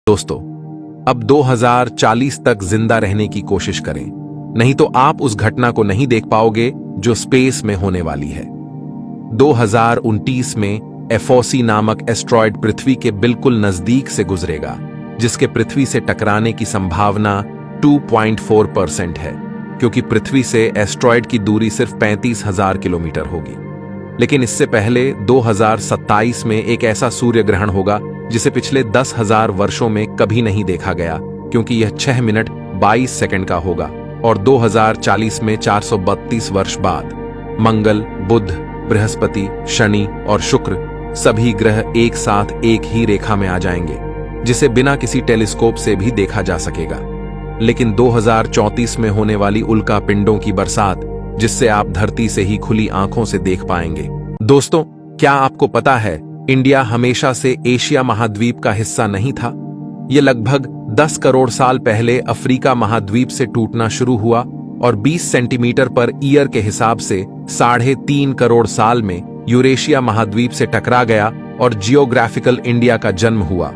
दोस्तों, अब 2040 तक जिंदा रहने की कोशिश करें, नहीं तो आप उस घटना को नहीं देख पाओगे जो स्पेस में होने वाली है। 2029 में एफओसी नामक एस्ट्रॉयड पृथ्वी के बिल्कुल नजदीक से गुजरेगा, जिसके पृथ्वी से टकराने की संभावना 2.4% है, क्योंकि पृथ्वी से एस्ट्रॉयड की दूरी सिर्फ 35,000 किलोमीटर होगी। लेकिन इससे पहले 2027 में एक ऐसा सूर्य ग्रहण होगा जिसे पिछले 10,000 वर्षों में कभी नहीं देखा गया, क्योंकि यह 6 मिनट 22 सेकंड का होगा। और 2040 में 432 वर्ष बाद मंगल, बुध, बृहस्पति, शनि और शुक्र सभी ग्रह एक साथ एक ही रेखा में आ जाएंगे, जिसे बिना किसी टेलीस्कोप से भी देखा जा सकेगा। लेकिन 2034 में होने वाली उल्का पिंडों की बरसात, जिससे आप धरती से ही खुली आंखों से देख पाएंगे। दोस्तों, क्या आपको पता है इंडिया हमेशा से एशिया महाद्वीप का हिस्सा नहीं था? यह लगभग 10 करोड़ साल पहले अफ्रीका महाद्वीप से टूटना शुरू हुआ और 20 सेंटीमीटर पर ईयर के हिसाब से 3.5 करोड़ साल में यूरेशिया महाद्वीप से टकरा गया और जियोग्राफिकल इंडिया का जन्म हुआ।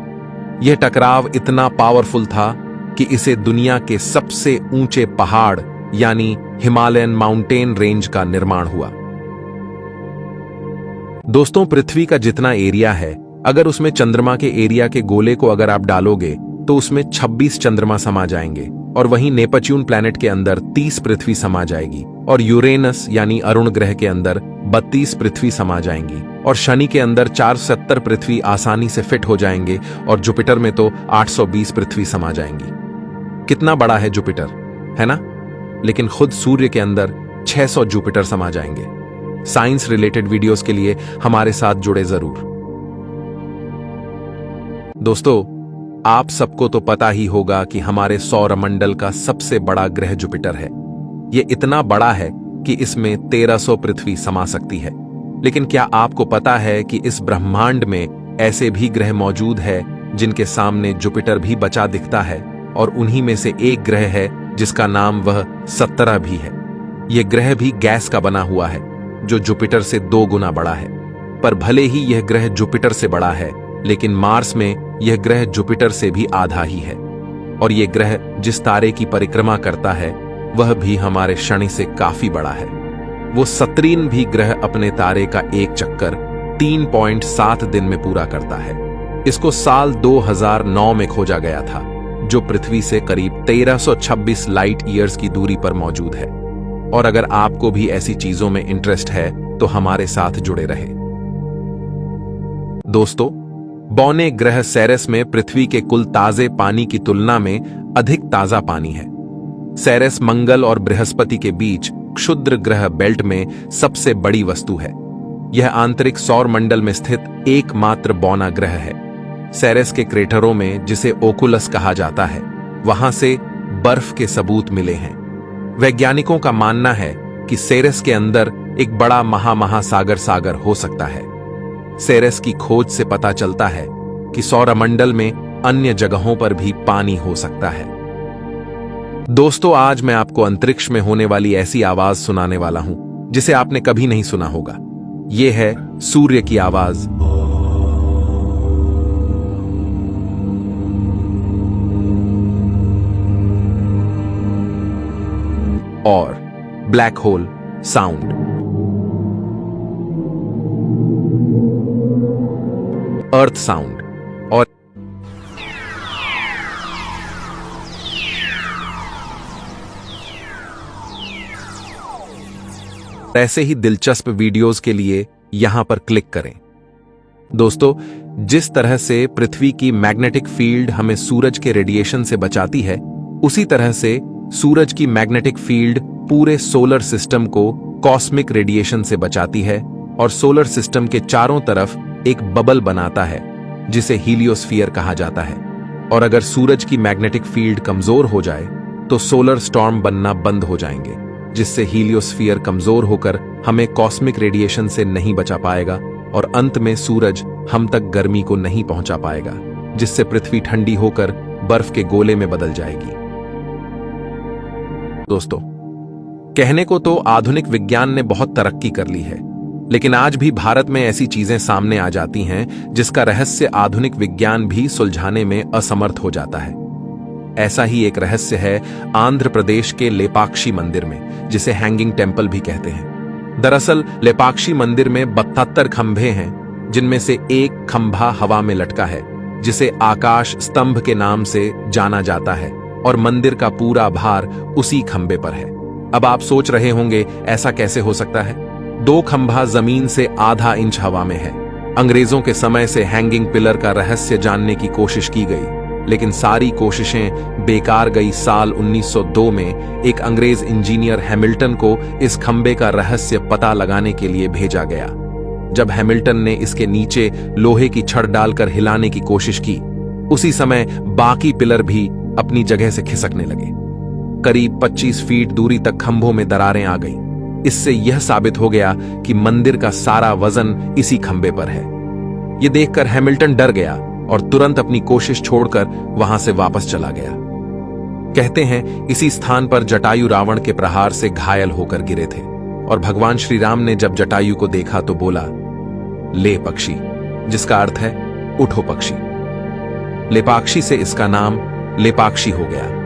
यह टकराव इतना पावरफुल था कि इसे दुनिया के सबसे ऊंचे पहाड़ यानी हिमालयन माउंटेन रेंज का निर्माण हुआ। दोस्तों, पृथ्वी का जितना एरिया है, अगर उसमें चंद्रमा के एरिया के गोले को अगर आप डालोगे तो उसमें 26 चंद्रमा समा जाएंगे, और वहीं नेपच्यून प्लैनेट के अंदर 30 पृथ्वी समा जाएगी, और यूरेनस यानी अरुण ग्रह के अंदर 32 पृथ्वी समा जाएंगी, और शनि के अंदर 470 पृथ्वी आसानी से फिट हो जाएंगे, और जुपिटर में तो 820 पृथ्वी समा जाएंगी। कितना बड़ा है जुपिटर, है ना? लेकिन खुद सूर्य के अंदर 600 जुपिटर समा जाएंगे। साइंस रिलेटेड वीडियोस के लिए हमारे साथ जुड़े जरूर। दोस्तों, आप सबको तो पता ही होगा कि हमारे सौरमंडल का सबसे बड़ा ग्रह जुपिटर है। यह इतना बड़ा है कि इसमें 1300 पृथ्वी समा सकती है। लेकिन क्या आपको पता है कि इस ब्रह्मांड में ऐसे भी ग्रह मौजूद है जिनके सामने जुपिटर भी बचा दिखता है, और उन्हीं में से एक ग्रह है जिसका नाम वह 17 भी है। यह ग्रह भी गैस का बना हुआ है, जो जुपिटर से 2 गुना बड़ा है। पर भले ही यह ग्रह जुपिटर से बड़ा है, लेकिन मार्स में यह ग्रह जुपिटर से भी आधा ही है। और यह ग्रह जिस तारे की परिक्रमा करता है वह भी हमारे शनि से काफी बड़ा है। वो सतरीन भी ग्रह अपने तारे का एक चक्कर 3.7 दिन में पूरा करता है। इसको साल 2009 में खोजा गया था, जो पृथ्वी से करीब 1326 लाइट ईयर्स की दूरी पर मौजूद है। और अगर आपको भी ऐसी चीजों में इंटरेस्ट है तो हमारे साथ जुड़े रहे। दोस्तों, बौने ग्रह सेरेस में पृथ्वी के कुल ताजे पानी की तुलना में अधिक ताजा पानी है। सेरेस मंगल और बृहस्पति के बीच क्षुद्र ग्रह बेल्ट में सबसे बड़ी वस्तु है। यह आंतरिक सौर मंडल में स्थित एकमात्र बौना ग्रह है। सेरेस के क्रेटरों में, जिसे ओकुलस कहा जाता है, वहां से बर्फ के सबूत मिले हैं। वैज्ञानिकों का मानना है कि सेरेस के अंदर एक बड़ा महासागर हो सकता है। सेरेस की खोज से पता चलता है कि सौरमंडल में अन्य जगहों पर भी पानी हो सकता है। दोस्तों, आज मैं आपको अंतरिक्ष में होने वाली ऐसी आवाज सुनाने वाला हूं जिसे आपने कभी नहीं सुना होगा। यह है सूर्य की आवाज। और ब्लैक होल साउंड। अर्थ साउंड। और ऐसे ही दिलचस्प वीडियोस के लिए यहां पर क्लिक करें। दोस्तों, जिस तरह से पृथ्वी की मैग्नेटिक फील्ड हमें सूरज के रेडिएशन से बचाती है, उसी तरह से सूरज की मैग्नेटिक फील्ड पूरे सोलर सिस्टम को कॉस्मिक रेडिएशन से बचाती है और सोलर सिस्टम के चारों तरफ एक बबल बनाता है, जिसे हीलियोस्फीयर कहा जाता है। और अगर सूरज की मैग्नेटिक फील्ड कमजोर हो जाए तो सोलर स्टॉर्म बनना बंद हो जाएंगे, जिससे हीलियोस्फीयर कमजोर होकर हमें कॉस्मिक रेडिएशन से नहीं बचा पाएगा, और अंत में सूरज हम तक गर्मी को नहीं पहुंचा पाएगा, जिससे पृथ्वी ठंडी होकर बर्फ के गोले में बदल जाएगी। दोस्तों, कहने को तो आधुनिक विज्ञान ने बहुत तरक्की कर ली है, लेकिन आज भी भारत में ऐसी चीजें सामने आ जाती हैं जिसका रहस्य आधुनिक विज्ञान भी सुलझाने में असमर्थ हो जाता है। ऐसा ही एक रहस्य है आंध्र प्रदेश के लेपाक्षी मंदिर में, जिसे हैंगिंग टेम्पल भी कहते हैं। दरअसल लेपाक्षी मंदिर में 72 खंभे हैं, जिनमें से एक खंभा हवा में लटका है, जिसे आकाश स्तंभ के नाम से जाना जाता है, और मंदिर का पूरा भार उसी खंभे पर है। अब आप सोच रहे होंगे ऐसा कैसे हो सकता है? 2 खंभा जमीन से आधा इंच हवा में है। अंग्रेजों के समय से हैंगिंग पिलर का रहस्य जानने की कोशिश की गई, लेकिन सारी कोशिशें बेकार गई। साल 1902 में एक अंग्रेज इंजीनियर हैमिल्टन को इस खंबे का रहस्य पता लगाने के लिए भेजा गया। जब हैमिल्टन ने इसके नीचे लोहे की छड़ डालकर हिलाने की कोशिश की, उसी समय बाकी पिलर भी अपनी जगह से खिसकने लगे। करीब 25 फीट दूरी तक खंभों में दरारें आ गईं। इससे यह साबित हो गया कि मंदिर का सारा वजन इसी खंबे पर है। यह देखकर हैमिल्टन डर गया और तुरंत अपनी कोशिश छोड़कर वहां से वापस चला गया। कहते हैं इसी स्थान पर जटायु रावण के प्रहार से घायल होकर गिरे थे, और भगवान श्री राम ने जब जटायु को देखा तो बोला, ले पक्षी, जिसका अर्थ है उठो पक्षी। लेपाक्षी से इसका नाम लेपाक्षी हो गया।